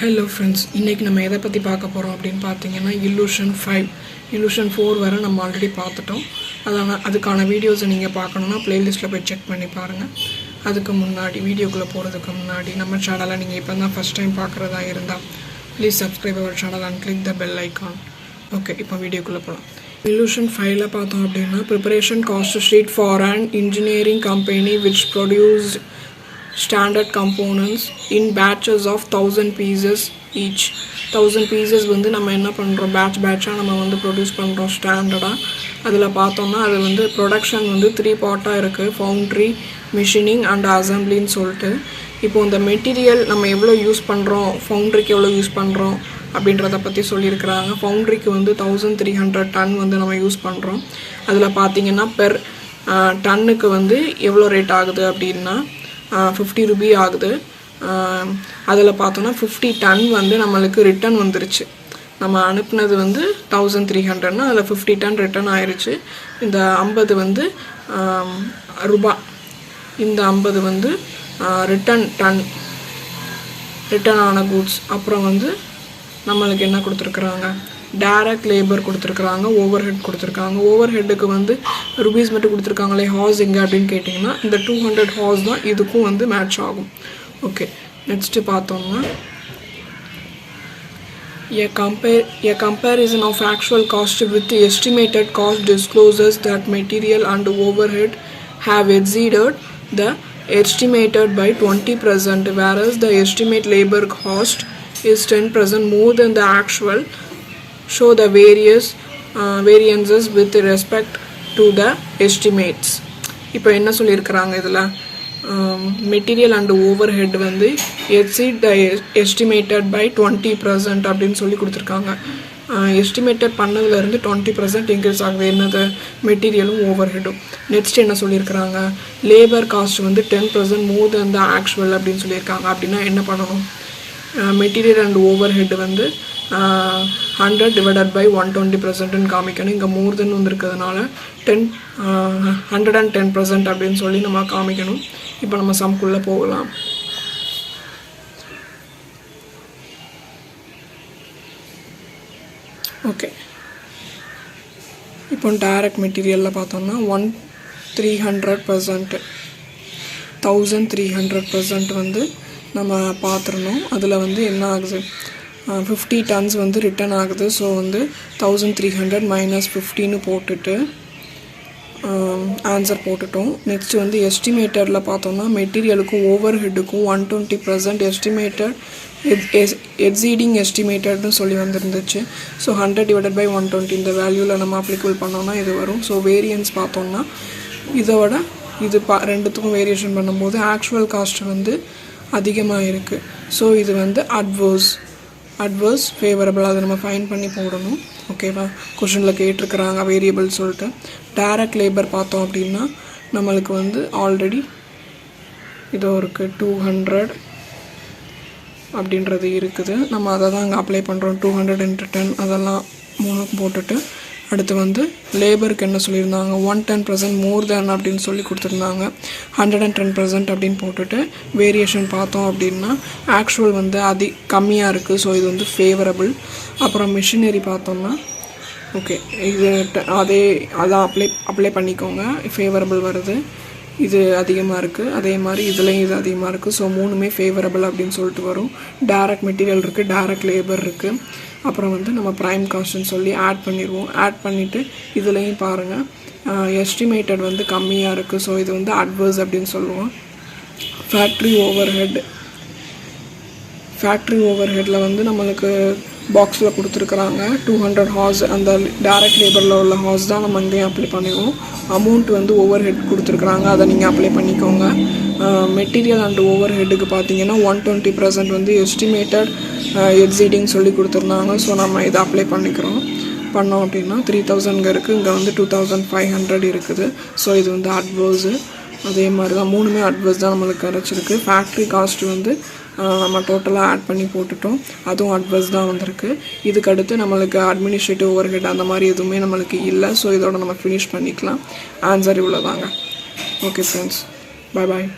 Hello friends, இன்றைக்கி நம்ம எதை பற்றி பார்க்க போகிறோம் அப்படின்னு பார்த்தீங்கன்னா இல்லூஷன் 5, இல்லூஷன் 4 வரை நம்ம ஆல்ரெடி பார்த்துட்டோம். அதுக்கான வீடியோஸை நீங்கள் பார்க்கணுன்னா ப்ளேலிஸ்ட்டில் போய் செக் பண்ணி பாருங்கள். அதுக்கு முன்னாடி வீடியோக்குள்ளே போகிறதுக்கு முன்னாடி நம்ம சேனலை நீங்கள் இப்போ தான் ஃபஸ்ட் டைம் பார்க்குறதா இருந்தால் please subscribe our channel and click the bell icon. Okay, இப்போ வீடியோக்குள்ளே போகலாம். இல்லூஷன் 5ல் பார்த்தோம் அப்படின்னா preparation cost sheet for an engineering company which produced standard components in batches of 1000 pieces each. 1000 pieces வந்து நம்ம என்ன பண்ணுறோம், பேட்சாக நம்ம வந்து ப்ரொடியூஸ் பண்ணுறோம் ஸ்டாண்டர்டாக. அதில் பார்த்தோம்னா அது வந்து ப்ரொடக்ஷன் வந்து 3 பார்ட்டாக இருக்குது, ஃபவுண்ட்ரி, மிஷினிங் அண்ட் அசம்பிளின்னு சொல்லிட்டு. இப்போது இந்த மெட்டீரியல் நம்ம எவ்வளோ யூஸ் பண்ணுறோம், ஃபவுண்ட்ரிக்கு எவ்வளோ யூஸ் பண்ணுறோம் அப்படின்றத பற்றி சொல்லியிருக்கிறாங்க. ஃபவுண்ட்ரிக்கு வந்து 1300 டன் வந்து நம்ம யூஸ் பண்ணுறோம். அதில் பார்த்திங்கன்னா பெர் டன்னுக்கு வந்து எவ்வளோ ரேட் ஆகுது அப்படின்னா 50 ரூபி ஆகுது. அதில் பார்த்தோன்னா 50 டன் வந்து நம்மளுக்கு ரிட்டன் வந்துருச்சு. நம்ம அனுப்புனது வந்து 1300னா அதில் 50 டன் ரிட்டன் ஆயிடுச்சு. இந்த 50 வந்து ரூபா, இந்த 50 வந்து ரிட்டன் ஆன கூட்ஸ். அப்புறம் வந்து நம்மளுக்கு என்ன கொடுத்துருக்குறாங்க, டைரக்ட் லேபர் கொடுத்துருக்குறாங்க, ஓவர் ஹெட் கொடுத்துருக்காங்க. ஓவர் ஹெட்டுக்கு வந்து ருபீஸ் மட்டும் கொடுத்துருக்காங்களே, ஹார்ஸ் எங்கே அப்படின்னு கேட்டிங்கன்னா இந்த 200 ஹார்ஸ் தான் இதுக்கும் வந்து மேட்ச் ஆகும். ஓகே, நெக்ஸ்ட்டு பார்த்தோம்னா a comparison of actual cost with the estimated cost discloses that material and overhead have exceeded the estimated by 20%, whereas the estimate labor cost is 10% more than the actual. Show the variances with respect to the estimates. இப்போ என்ன சொல்லியிருக்கிறாங்க இதில், material and over head வந்து exceed the estimated by 20% அப்படின்னு சொல்லி கொடுத்துருக்காங்க. Estimated பண்ணதுலேருந்து 20% increase ஆகுது, என்னது, மெட்டீரியலும் ஓவர் ஹெட்டும். நெக்ஸ்ட் என்ன சொல்லியிருக்கிறாங்க, லேபர் காஸ்ட் வந்து 10% மோர் தென் த ஆக்சுவல் அப்படின்னு சொல்லியிருக்காங்க. அப்படின்னா என்ன பண்ணணும், மெட்டீரியல் அண்ட் ஓவர் ஹெட் வந்து 100 divided by 120% காமிக்கணும். இங்கே மோர் தென் வந்துருக்கிறதுனால 110% அப்படின்னு சொல்லி நம்ம காமிக்கணும். இப்போ நம்ம சம்குள்ளே போகலாம். ஓகே, இப்போ டைரக்ட் மெட்டீரியலில் பார்த்தோம்னா 1300% வந்து நம்ம பார்த்துருந்தோம். அதில் வந்து என்ன ஆகுது, 50 டன்ஸ் வந்து ரிட்டன் ஆகுது. ஸோ வந்து 1300 மைனஸ் 50ன்னு போட்டுட்டு ஆன்சர் போட்டுட்டோம். நெக்ஸ்ட் வந்து எஸ்டிமேட்டரில் பார்த்தோம்னா மெட்டீரியலுக்கும் ஓவர் ஹெட்டுக்கும் 120% எஸ்டிமேட்டட் எக்ஸீடிங் எஸ்டிமேட்டட்னு சொல்லி வந்துருந்துச்சு. ஸோ 100 divided by 120 இந்த வேல்யூவில் நம்ம அப்ளிகபிள் பண்ணோம்னா இது வரும். ஸோ வேரியன்ஸ் பார்த்தோம்னா இதோட இது ரெண்டுத்துக்கும் வேரியேஷன் பண்ணும்போது ஆக்சுவல் காஸ்ட் வந்து அதிகமாக இருக்குது. ஸோ இது வந்து அட்வர்ஸ் ஃபேவரபிள், அதை நம்ம ஃபைன் பண்ணி போடணும். ஓகேவா, கொஷனில் கேட்டிருக்கிறாங்க வேரியபிள் சொல்லிட்டு. டைரக்ட் லேபர் பார்த்தோம் அப்படின்னா நம்மளுக்கு வந்து ஆல்ரெடி இதோ இருக்குது 200 அப்படின்றது இருக்குது. நம்ம அதை தான் அங்கே அப்ளை பண்ணுறோம். 200 × 10 அதெல்லாம் 3 போட்டுட்டு அடுத்து வந்து லேபருக்கு என்ன சொல்லியிருந்தாங்க, 110% மோர் தேன் அப்படின்னு சொல்லி கொடுத்துருந்தாங்க. 110% அப்படின்னு போட்டுட்டு வேரியேஷன் பார்த்தோம் அப்படின்னா ஆக்சுவல் வந்து கம்மியாக இருக்குது. ஸோ இது வந்து ஃபேவரபிள். அப்புறம் மிஷினரி பார்த்தோம்னா ஓகே, இது அதான் அப்ளை பண்ணிக்கோங்க, ஃபேவரபிள் வருது. இது அதிகமாக இருக்குது, அதே மாதிரி இதுலேயும் இது அதிகமாக இருக்குது. ஸோ மூணுமே ஃபேவரபிள் அப்படின்னு சொல்லிட்டு வரும். டைரக்ட் மெட்டீரியல் இருக்குது, டைரக்ட் லேபர் இருக்குது. அப்புறம் வந்து நம்ம ப்ரைம் காஸ்ட்னு சொல்லி ஆட் பண்ணிடுவோம். ஆட் பண்ணிவிட்டு இதுலேயும் பாருங்கள் எஸ்டிமேட்டட் வந்து கம்மியாக இருக்குது. ஸோ இது வந்து அட்வர்ஸ் அப்படின்னு சொல்லுவோம். ஃபேக்ட்ரி ஓவர் ஹெட்டில் வந்து நம்மளுக்கு பாக்ஸில் கொடுத்துருக்குறாங்க 200 ஹார்ஸ். அந்த டைரக்ட் லேபரில் உள்ள ஹார்ஸ் தான் நம்ம இங்கேயும் அப்ளை பண்ணிடுவோம். அமௌண்ட் வந்து ஓவர் ஹெட் கொடுத்துருக்குறாங்க, அதை நீங்கள் அப்ளை பண்ணிக்கோங்க. மெட்டீரியல் அண்ட் ஓவர் ஹெட்டுக்கு பார்த்தீங்கன்னா 120% வந்து எஸ்டிமேட்டட் எக்ஸீடிங் சொல்லி கொடுத்துருந்தாங்க. ஸோ நம்ம இதை அப்ளை பண்ணோம் அப்படின்னா 3000 இருக்குது, இங்கே வந்து 2500 இருக்குது. ஸோ இது வந்து அட்வர்ஸு. அதே மாதிரி தான் மூணுமே அட்வர்ஸ் தான் நம்மளுக்கு கிடச்சிருக்கு. ஃபேக்ட்ரி காஸ்ட் வந்து நம்ம டோட்டலாக ஆட் பண்ணி போட்டுட்டோம், அதுவும் அட்வர்ஸ் தான் வந்திருக்கு. இதுக்கு அடுத்து நம்மளுக்கு அட்மினிஸ்ட்ரேட்டிவ் ஓவர் ஹெட் அந்த மாதிரி எதுவுமே நம்மளுக்கு இல்லை. ஸோ இதோட நம்ம ஃபினிஷ் பண்ணிக்கலாம். ஆன்சர் இவ்வளோ தாங்க. ஓகே ஃப்ரெண்ட்ஸ், பாய்.